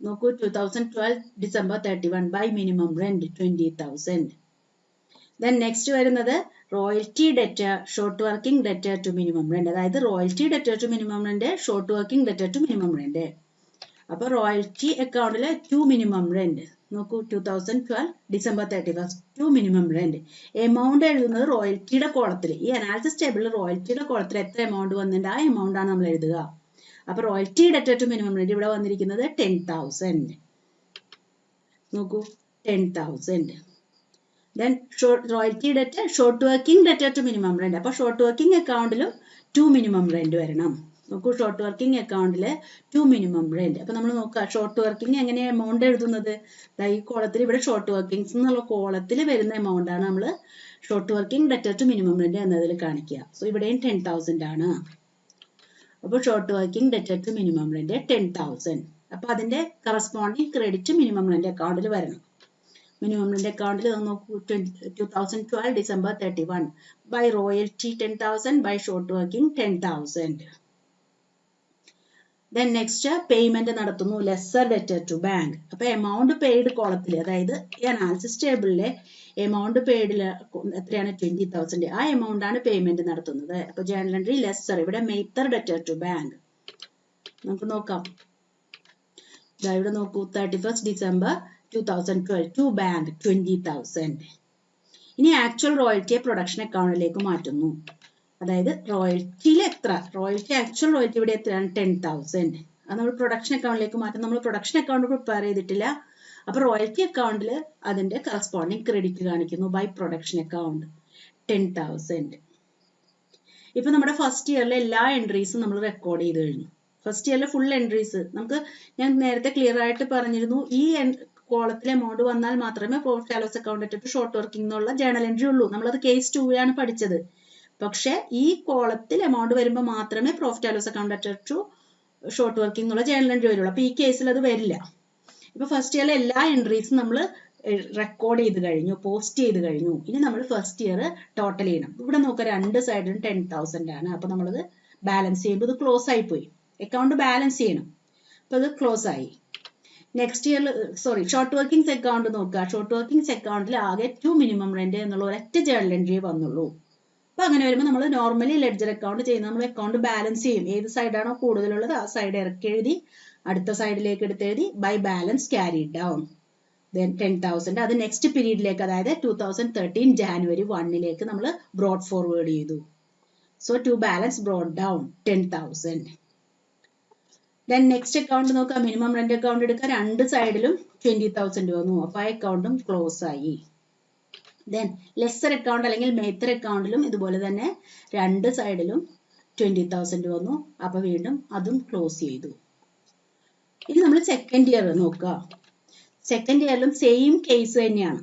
നോക്കൂ 2012 December 31 by minimum rent 20,000. Then next വരുന്നത് royalty debtor, short working debtor to minimum rent. അതായത് royalty debtor to minimum rent, short working debtor to minimum rent. അപ്പൊ റോയൽറ്റി അക്കൗണ്ടിൽ ടു മിനിമം റെന്റ് നോക്കൂ 2012 December 31 to minimum rent. Amount എഴുതുന്നത് റോയൽറ്റിയുടെ കോളത്തിൽ. ഈ അനാലിസിസ് ടേബിളിൽ റോയൽറ്റിയുടെ കോളത്തിൽ എത്ര എമൗണ്ട് വന്നിട്ടുണ്ട് ആ എമൗണ്ട് ആണ് നമ്മൾ എഴുതുക. അപ്പൊ royalty debtor to minimum rent ഇവിടെ വന്നിരിക്കുന്നത് 10,000. നോക്കൂ 10,000. Then royalty debtor, short working debtor to minimum rent. അപ്പൊ ഷോർട്ട് വർക്കിംഗ് അക്കൗണ്ടിലും 2 മിനിമം റെന്റ് വരണം. നോക്കൂ ഷോർട്ട് വർക്കിംഗ് അക്കൗണ്ടിൽ 2 മിനിമം റെന്റ്. അപ്പൊ നമ്മൾ നോക്കുക ഷോർട്ട് വർക്കിംഗ് എങ്ങനെയാണ് എമൗണ്ട് എഴുതുന്നത്. ഈ കോളത്തിൽ ഇവിടെ ഷോർട്ട് വർക്കിംഗ്സ് എന്നുള്ള കോളത്തിൽ വരുന്ന എമൗണ്ട് ആണ് നമ്മൾ short working debtor to minimum rent എന്നതിൽ കാണിക്കുക. സോ ഇവിടെയും 10,000 ആണ്. അപ്പോൾ short working debtor to minimum rent 10,000. അപ്പൊ അതിന്റെ കറസ്പോണ്ടിങ് ക്രെഡിറ്റ് മിനിമം റെന്റ് അക്കൗണ്ടിൽ വരണം. മിനിമം റെന്റ് അക്കൗണ്ടിൽ നോക്കൂ 2012 December 31 by royalty 10,000 by short working 10,000. Then next payment നടത്തുന്നു ലെസ്സർ ഡെറ്റർ ടു ബാങ്ക്. അപ്പൊ എമൗണ്ട് പെയ്ഡ് കോളത്തിൽ, അതായത് ഈ അനാലിസിസ് ടേബിളിലെ എമൗണ്ട് പെയ്ഡിൽ എത്രയാണ് 20,000, ആ എമൗണ്ട് ആണ് പേയ്മെന്റ് നടത്തുന്നത്. അപ്പൊ ജേണൽ എൻട്രി ലെസ്സർ, ഇവിടെ മെയ്ത്തർ ഡെറ്റർ ടു ബാങ്ക്. നമുക്ക് നോക്കാം, ഇവിടെ നോക്കൂ 31st ഡിസംബർ 2012 ടു ബാങ്ക് 20,000. ഇനി ആക്ച്വൽ റോയൽറ്റിയെ പ്രൊഡക്ഷൻ അക്കൗണ്ടിലേക്ക് മാറ്റുന്നു. അതായത് റോയൽറ്റിയിൽ എത്ര, റോയൽറ്റി ആക്ച്വൽ റോയൽറ്റി ഇവിടെ എത്രയാണ് 10,000, അത് നമ്മൾ പ്രൊഡക്ഷൻ അക്കൗണ്ടിലേക്ക് മാറ്റും. നമ്മൾ പ്രൊഡക്ഷൻ അക്കൗണ്ട് പ്രിപ്പയർ ചെയ്തിട്ടില്ല, അപ്പൊ റോയൽറ്റി അക്കൗണ്ടിൽ അതിന്റെ കറസ്പോണ്ടിങ് ക്രെഡിറ്റ് കാണിക്കുന്നു ബൈ പ്രൊഡക്ഷൻ അക്കൗണ്ട് 10,000. ഇപ്പൊ നമ്മുടെ ഫസ്റ്റ് ഇയറിലെ എല്ലാ എൻട്രീസും നമ്മൾ റെക്കോർഡ് ചെയ്ത് കഴിഞ്ഞു. ഫസ്റ്റ് ഇയറിലെ ഫുൾ എൻട്രീസ് നമുക്ക്, ഞാൻ നേരത്തെ ക്ലിയർ ആയിട്ട് പറഞ്ഞിരുന്നു, ഈ കോളത്തിലെ എമൗണ്ട് വന്നാൽ മാത്രമേ profit and loss account to short working എന്നുള്ള ജേണൽ എൻട്രി ഉള്ളൂ. നമ്മളത് കേസ് 2 പഠിച്ചത്. പക്ഷെ ഈ കോളത്തിൽ എമൗണ്ട് വരുമ്പോൾ മാത്രമേ profit and loss account to short working എന്നുള്ള ജേണൽ എൻട്രി വരുള്ളൂ. അപ്പൊ ഈ കേസിൽ അത് വരില്ല. ഇപ്പൊ ഫസ്റ്റ് ഇയറിലെ എല്ലാ എൻട്രീസും നമ്മൾ റെക്കോർഡ് ചെയ്ത് കഴിഞ്ഞു, പോസ്റ്റ് ചെയ്ത് കഴിഞ്ഞു. ഇനി നമ്മൾ ഫസ്റ്റ് ഇയർ ടോട്ടൽ ചെയ്യണം. ഇവിടെ നോക്കുക, രണ്ട് സൈഡിലും 10,000 ആണ്. അപ്പൊ നമ്മളത് ബാലൻസ് ചെയ്യുമ്പോൾ ഇത് ക്ലോസ് ആയി പോയി. അക്കൗണ്ട് ബാലൻസ് ചെയ്യണം, അപ്പൊ ഇത് ക്ലോസ് ആയി. Next year short workings account നോക്കുക. ഷോർട്ട് വർക്കിംഗ്സ് അക്കൗണ്ടിൽ ആകെ 2 മിനിമം റെന്റ് എന്നുള്ള ഒരൊറ്റ ജേണൽ എൻട്രി വന്നുള്ളൂ. അപ്പൊ അങ്ങനെ വരുമ്പോൾ നമ്മൾ നോർമലി ലെഡ്ജർ അക്കൗണ്ട് ചെയ്യുന്ന നമ്മൾ അക്കൗണ്ട് ബാലൻസ് ചെയ്യും. ഏത് സൈഡാണോ കൂടുതലുള്ളത് ആ സൈഡ് ഇറക്കി എഴുതി അടുത്ത സൈഡിലേക്ക് എടുത്ത് എഴുതി by balance carry down. Then 10,000 അത് നെക്സ്റ്റ് പീരീഡിലേക്ക്, അതായത് 2013 ജാനുവരി 1 നമ്മൾ ബ്രോഡ് ഫോർവേഡ് ചെയ്തു. So to balance brought down 10,000. Then next account നോക്കാം, മിനിമം റെന്റ് അക്കൗണ്ട് എടുക്കുക. രണ്ട് സൈഡിലും 20,000 വന്നു. അപ്പൊ ആ അക്കൗണ്ടും ക്ലോസ് ആയി. ദെൻ ലെസ്സർ അക്കൗണ്ട് അല്ലെങ്കിൽ മേത്തർ അക്കൗണ്ടിലും ഇതുപോലെ തന്നെ രണ്ട് സൈഡിലും 20,000 വന്നു. അപ്പൊ വീണ്ടും അതും ക്ലോസ് ചെയ്തു. ഇനി നമ്മൾ സെക്കൻഡ് ഇയർ നോക്കുക. സെക്കൻഡ് ഇയറിലും സെയിം കേസ് തന്നെയാണ്.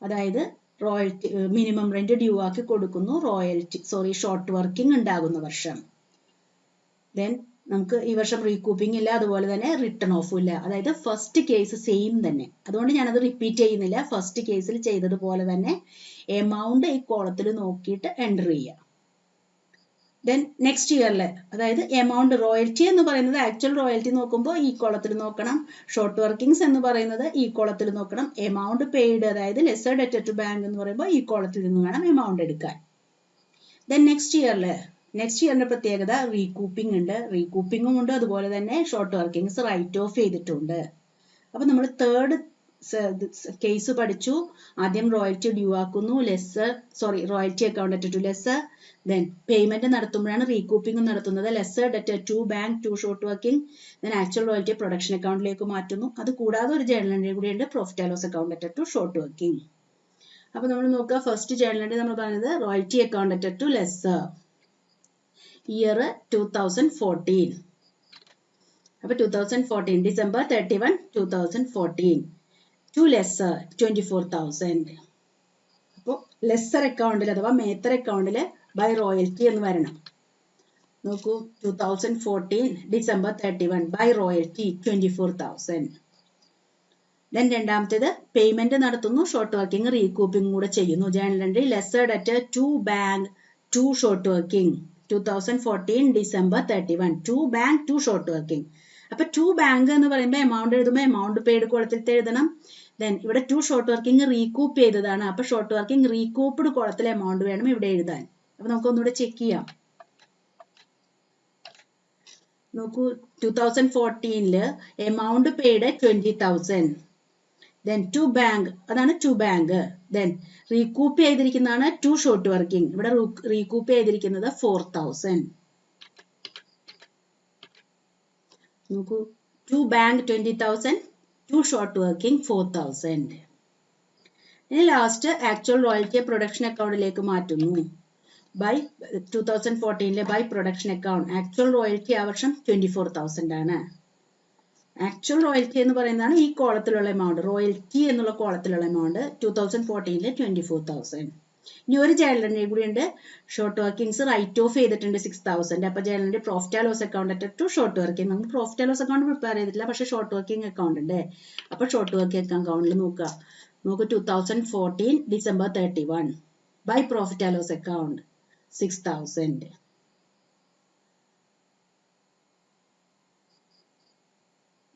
അതായത് റോയൽറ്റി മിനിമം റെന്റ് ഡ്യൂ ആക്കി കൊടുക്കുന്നു, ഷോർട്ട് വർക്കിംഗ് ഉണ്ടാകുന്ന വർഷം. ദെൻ നമുക്ക് ഈ വർഷം റീകൂപ്പിംഗ് ഇല്ല, അതുപോലെ തന്നെ റിട്ടേൺ ഓഫും ഇല്ല. അതായത് ഫസ്റ്റ് കേസ് സെയിം തന്നെ. അതുകൊണ്ട് ഞാനത് റിപ്പീറ്റ് ചെയ്യുന്നില്ല. ഫസ്റ്റ് കേസിൽ ചെയ്തതുപോലെ തന്നെ എമൗണ്ട് ഈ കോളത്തിൽ നോക്കിയിട്ട് എൻ്റർ ചെയ്യുക. ദെൻ നെക്സ്റ്റ് ഇയറിലെ, അതായത് എമൗണ്ട് റോയൽറ്റി എന്ന് പറയുന്നത് ആക്ച്വൽ റോയൽറ്റി നോക്കുമ്പോൾ ഈ കോളത്തിൽ നോക്കണം. ഷോർട്ട് വർക്കിംഗ്സ് എന്ന് പറയുന്നത് ഈ കോളത്തിൽ നോക്കണം. എമൗണ്ട് പെയ്ഡ്, അതായത് ലെസ്സർ ഡെറ്റർ ടു ബാങ്ക് എന്ന് പറയുമ്പോൾ ഈ കോളത്തിൽ നിന്ന് വേണം എമൗണ്ട് എടുക്കാൻ. ദെൻ നെക്സ്റ്റ് ഇയറിന്റെ പ്രത്യേകത റീകൂപ്പിംഗ് ഉണ്ട്, റീകൂപ്പിംഗും ഉണ്ട്, അതുപോലെ തന്നെ ഷോർട്ട് വർക്കിംഗ്സ് റൈറ്റ് ഓഫ് ചെയ്തിട്ടുണ്ട്. അപ്പൊ നമ്മൾ തേർഡ് കേസ് പഠിച്ചു. ആദ്യം റോയൽറ്റി ഡ്യൂ ആക്കുന്നു, royalty account to lessor. Then payment നടത്തുമ്പോഴാണ് റീകൂപ്പിംഗ് നടത്തുന്നത്, lessor debtor to bank to short working. Then actual royalty production അക്കൗണ്ടിലേക്ക് മാറ്റുന്നു. അത് കൂടാതെ ഒരു ജേണൽ എൻട്രി കൂടിയുണ്ട്, profit and loss account to short working. അപ്പൊ നമ്മൾ നോക്കുക, ഫസ്റ്റ് ജേണൽ എൻട്രി നമ്മൾ പറഞ്ഞത് royalty account to lessor, year 2014. അപ്പൊ 2014 ഡിസംബർ 31 2014 ടു ലെസ്സർ 24,000. അപ്പോൾ ലെസ്സർ അക്കൗണ്ടിൽ അഥവാ മേത്തർ അക്കൗണ്ടിൽ ബൈ റോയൽറ്റി എന്ന് വരണം. നോക്കൂ, 2014 ഡിസംബർ 31 ബൈ റോയൽറ്റി 24,000. ദെൻ രണ്ടാമത്തേത് പേയ്മെന്റ് നടത്തുന്നു, ഷോർട്ട് വർക്കിംഗ് റീകൂപ്പിംഗ് കൂടെ ചെയ്യുന്നു. Journal entry lessor debtor to bank to short working 2014 December 31 to bank to short working. അപ്പൊ ടു ബാങ്ക് എന്ന് പറയുമ്പോൾ എമൗണ്ട് എഴുതുമ്പോൾ എമൗണ്ട് പെയ്ഡ് കോളത്തിൽ എഴുതണം. ദെൻ ഇവിടെ ടു ഷോർട്ട് വർക്കിംഗ് റീകൂപ്പ് ചെയ്തതാണ്. അപ്പൊ ഷോർട്ട് വർക്കിംഗ് റീകൂപ്പ്ഡ് കോളത്തിൽ എമൗണ്ട് വേണം ഇവിടെ എഴുതാൻ. അപ്പൊ നമുക്ക് ഒന്നുകൂടെ ചെക്ക് ചെയ്യാം. നോക്കൂ, 2014 amount paid 20,000. Then to bank, അതാണ് ടു ബാങ്ക്. ദെൻ റീകൂപ്പ് ചെയ്തിരിക്കുന്നതാണ് ടു ഷോർട്ട് വർക്കിംഗ്. ഇവിടെ റീകൂപ്പ് ചെയ്തിരിക്കുന്നത് 4,000. നോക്കൂ, to bank 20,000, to short working 4,000. ഇനി ലാസ്റ്റ് ആക്ച്വൽ റോയൽറ്റി പ്രൊഡക്ഷൻ അക്കൗണ്ടിലേക്ക് മാറ്റുന്നു. By 2014 by production account. Actual royalty ആ വർഷം 24,000 ആണ്. ആക്ച്വൽ റോയൽറ്റി എന്ന് പറയുന്നതാണ് ഈ കോളത്തിലുള്ള എമൗണ്ട്. റോയൽറ്റി എന്നുള്ള കോളത്തിലുള്ള എമൗണ്ട് 2014 24,000. ഇനി ഒരു ജേണൽ എൻട്രി കൂടി ഉണ്ട്. ഷോർട്ട് വർക്കിംഗ്സ് റൈറ്റ് ഓഫ് ചെയ്തിട്ടുണ്ട് 6000. അപ്പോൾ journal entry profit and loss account to short working. നമുക്ക് profit and loss account prepare ചെയ്തിട്ടില്ല, പക്ഷേ ഷോർട്ട് വർക്കിംഗ് അക്കൗണ്ട് ഉണ്ട്. അപ്പോൾ ഷോർട്ട് വർക്കിംഗ് അക്കൗണ്ടിൽ നോക്കുക 2014 December 31 by profit and loss account 6000.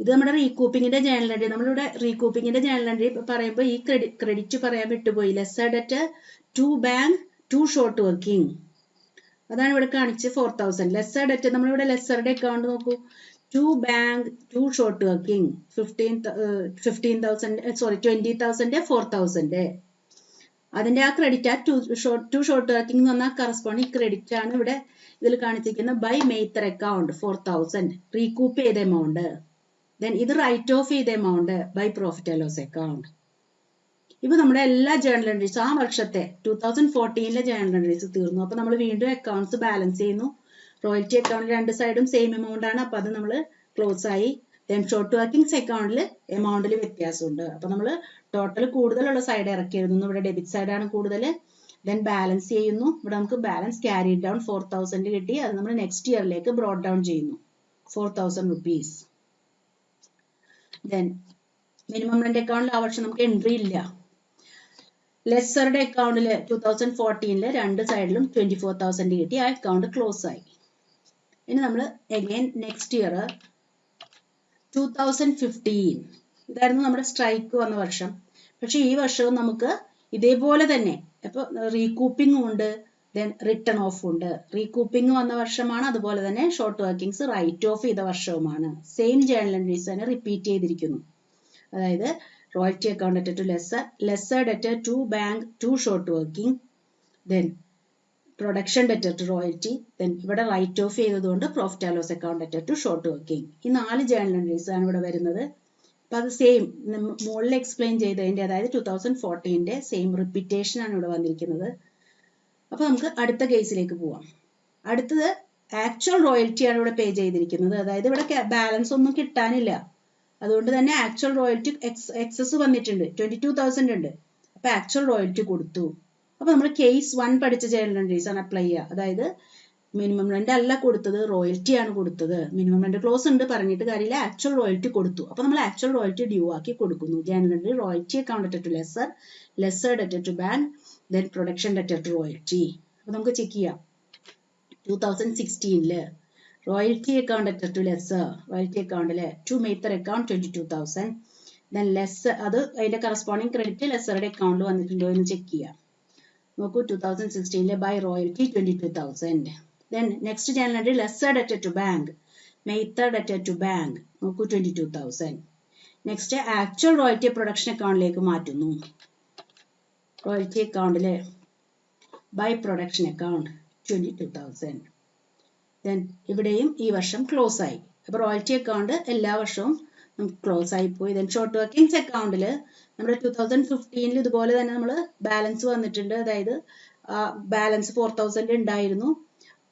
ഇത് നമ്മുടെ റീകൂപ്പിങ്ങിന്റെ ജേണൽ എൻട്രി. നമ്മളിവിടെ റീകൂപ്പിങ്ങിന്റെ ജേണൽ എൻട്രി പറയുമ്പോൾ ഈ ക്രെഡിറ്റ് പറയാൻ വിട്ടുപോയി. ലെസ്സർ ഡെറ്റ് to bank to short working, അതാണ് ഇവിടെ കാണിച്ച് 4000. ലെസ്സർ ഡെറ്റ് നമ്മളിവിടെ ലെസ്സറുടെ അക്കൗണ്ട് നോക്കൂ. To bank to short working 20,000 4000. അതിന്റെ ആ ക്രെഡിറ്റ് ടു ഷോർട്ട് വർക്കിംഗ് എന്ന് പറഞ്ഞാൽ കറസ്പോണ്ടിങ് ക്രെഡിറ്റ് ആണ് ഇവിടെ ഇതിൽ കാണിച്ചിരിക്കുന്നത്. ബൈ മെയ്ത്തർ അക്കൗണ്ട് 4000 റീകൂപ്പ് ചെയ്ത എമൗണ്ട്. ദെൻ ഇത് റൈറ്റ് ഓഫ് ചെയ്ത amount by profit and loss account. ഇപ്പൊ നമ്മുടെ എല്ലാ ജേണൽ എൻട്രീസും ആ വർഷത്തെ 2014 ജേണൽ എൻട്രീസ് തീർന്നു. അപ്പൊ നമ്മൾ വീണ്ടും അക്കൗണ്ട്സ് ബാലൻസ് ചെയ്യുന്നു. റോയൽറ്റി അക്കൗണ്ട് രണ്ട് സൈഡും സെയിം എമൗണ്ട് ആണ്, അപ്പൊ അത് നമ്മൾ ക്ലോസ് ആയി. ദെൻ ഷോർട്ട് വർക്കിംഗ്സ് അക്കൗണ്ടിൽ എമൗണ്ടിൽ വ്യത്യാസമുണ്ട്. അപ്പൊ നമ്മൾ ടോട്ടൽ കൂടുതലുള്ള സൈഡ് ഇറക്കി എഴുതുന്നു. ഇവിടെ ഡെബിറ്റ് സൈഡ് ആണ് കൂടുതൽ. ദെൻ ബാലൻസ് ചെയ്യുന്നു. ഇവിടെ നമുക്ക് ബാലൻസ് ക്യാരി ഡൗൺ 4000 കിട്ടി. അത് നമ്മൾ നെക്സ്റ്റ് ഇയറിലേക്ക് ബ്രോഡ് ഡൗൺ ചെയ്യുന്നു 4000 rupees. ദെൻ മിനിമം റെന്റ് അക്കൗണ്ടിൽ ആ വർഷം നമുക്ക് എൻട്രി ഇല്ല. ലെസ്സറുടെ അക്കൗണ്ടിൽ 2014 രണ്ട് സൈഡിലും 24,000 കിട്ടി. ആ അക്കൗണ്ട് ക്ലോസ് ആയി. ഇനി നമ്മൾ അഗൈൻ നെക്സ്റ്റ് ഇയർ 2015 ഇതായിരുന്നു നമ്മുടെ സ്ട്രൈക്ക് വന്ന വർഷം. പക്ഷെ ഈ വർഷവും നമുക്ക് ഇതേപോലെ തന്നെ അപ്പോൾ റീകൂപ്പിംഗും ഉണ്ട്, ദെൻ റിട്ടേൺ ഓഫ് ഉണ്ട്. റീകൂപ്പിംഗ് വന്ന വർഷമാണ്, അതുപോലെ തന്നെ ഷോർട്ട് വർക്കിംഗ്സ് റൈറ്റ് ഓഫ് ചെയ്ത വർഷവുമാണ്. സെയിം ജേണൽ എൻട്രീസ് തന്നെ റിപ്പീറ്റ് ചെയ്തിരിക്കുന്നു. അതായത് royalty account debt to lesser ഡെറ്റ് to bank to short working, then production debt to royalty, then ഇവിടെ റൈറ്റ് ഓഫ് ചെയ്തതുകൊണ്ട് profit and loss account debt to short working. ഈ 4 ജേണൽ എൻട്രീസ് ആണ് ഇവിടെ വരുന്നത്. അപ്പൊ അത് സെയിം മുകളിൽ എക്സ്പ്ലെയിൻ ചെയ്തതിന്റെ, അതായത് 2014 സെയിം റിപ്പീറ്റേഷൻ ആണ് ഇവിടെ വന്നിരിക്കുന്നത്. അപ്പൊ നമുക്ക് അടുത്ത കേസിലേക്ക് പോവാം. അടുത്തത് ആക്ച്വൽ റോയൽറ്റി ആണ് ഇവിടെ പേ ചെയ്തിരിക്കുന്നത്. അതായത് ഇവിടെ ബാലൻസ് ഒന്നും കിട്ടാനില്ല, അതുകൊണ്ട് തന്നെ ആക്ച്വൽ റോയൽറ്റി എക്സസ് വന്നിട്ടുണ്ട്, 22,000 ഉണ്ട്. അപ്പൊ ആക്ച്വൽ റോയൽറ്റി കൊടുത്തു. അപ്പൊ നമ്മൾ കേസ് 1 പഠിച്ച ജേണൽ എൻട്രീസ് ആണ് അപ്ലൈ ചെയ്യുക. അതായത് മിനിമം റെന്റ് അല്ല കൊടുത്തത്, റോയൽറ്റി ആണ് കൊടുത്തത്. മിനിമം റെന്റ് ക്ലോസ് ഉണ്ട്, പറഞ്ഞിട്ട് കാര്യമില്ല, ആക്ച്വൽ റോയൽറ്റി കൊടുത്തു. അപ്പൊ നമ്മൾ ആക്ച്വൽ റോയൽറ്റി ഡ്യൂ ആക്കി കൊടുക്കുന്നു. Journal entry royalty account debt to lesser ഡെറ്റ് to bank, then production debt to royalty. അപ്പൊ നമുക്ക് ചെക്ക് ചെയ്യാം. 2016 royalty account debt to lesser, royalty അക്കൗണ്ടില് to Meithar account 22,000. Then lesser, അത് അതിന്റെ കറസ്പോണ്ടിങ് ക്രെഡിറ്റ് ലെസ്സറുടെ അക്കൗണ്ട് വന്നിട്ടുണ്ടോ എന്ന് ചെക്ക് ചെയ്യാം. നോക്കൂ 2016 by royalty 22,000. Then next journal entry lessor ഡെറ്റ് ടു ബാങ്ക്, മെയ്ത്തർ ഡെറ്റ് ടു ബാങ്ക്, നോക്കൂ 22,000. നെക്സ്റ്റ് ആക്ച്വൽ റോയൽറ്റി പ്രൊഡക്ഷൻ അക്കൗണ്ടിലേക്ക് മാറ്റുന്നു. റോയൽറ്റി അക്കൗണ്ടില് ബൈ പ്രൊഡക്ഷൻ അക്കൗണ്ട് 22,000. ദെൻ ഇവിടെയും ഈ വർഷം ക്ലോസ് ആയി. അപ്പൊ റോയൽറ്റി അക്കൗണ്ട് എല്ലാ വർഷവും നമുക്ക് ക്ലോസ് ആയി പോയി. ദെൻ ഷോർട്ട് വർക്കിംഗ്സ് അക്കൗണ്ടിൽ നമ്മുടെ 2015 ഇതുപോലെ തന്നെ നമ്മൾ ബാലൻസ് വന്നിട്ടുണ്ട്. അതായത് ബാലൻസ് 4,000 ഉണ്ടായിരുന്നു.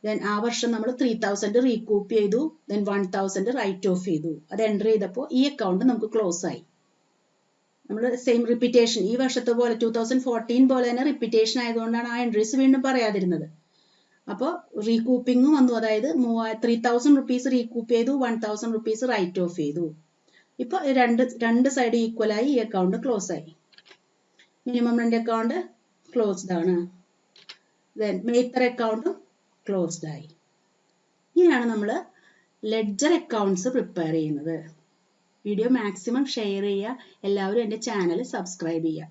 ദെൻ ആ വർഷം നമ്മൾ 3,000 റീകൂപ്പ് ചെയ്തു. ദെൻ 1,000 റൈറ്റ് ഓഫ് ചെയ്തു. അത് എൻറ്റർ ചെയ്തപ്പോൾ ഈ അക്കൗണ്ട് നമുക്ക് ക്ലോസ് ആയി. നമ്മൾ സെയിം റിപ്പീറ്റേഷൻ, ഈ വർഷത്തെ പോലെ 2014 പോലെ തന്നെ റിപ്പീറ്റേഷൻ ആയതുകൊണ്ടാണ് ആ എൻട്രീസ് വീണ്ടും പറയാതിരുന്നത്. അപ്പോൾ റീകൂപ്പിംഗും വന്നു. അതായത് 3,000 rupees റീകൂപ്പ് ചെയ്തു, 1,000 rupees റൈറ്റ് ഓഫ് ചെയ്തു. ഇപ്പൊ രണ്ട് സൈഡ് ഈക്വൽ ആയി, ഈ അക്കൗണ്ട് ക്ലോസ് ആയി. മിനിമം റെന്റ് അക്കൗണ്ട് ക്ലോസ്ഡ് ആണ്. ദെൻ മെയ്ത്തർ അക്കൗണ്ടും ക്ലോസ്ഡ് ആയി. ഇങ്ങനെയാണ് നമ്മൾ ലെഡ്ജർ അക്കൗണ്ട്സ് പ്രിപ്പയർ ചെയ്യുന്നത്. വീഡിയോ മാക്സിമം ഷെയർ ചെയ്യുക. എല്ലാവരും എൻ്റെ ചാനൽ സബ്സ്ക്രൈബ് ചെയ്യുക.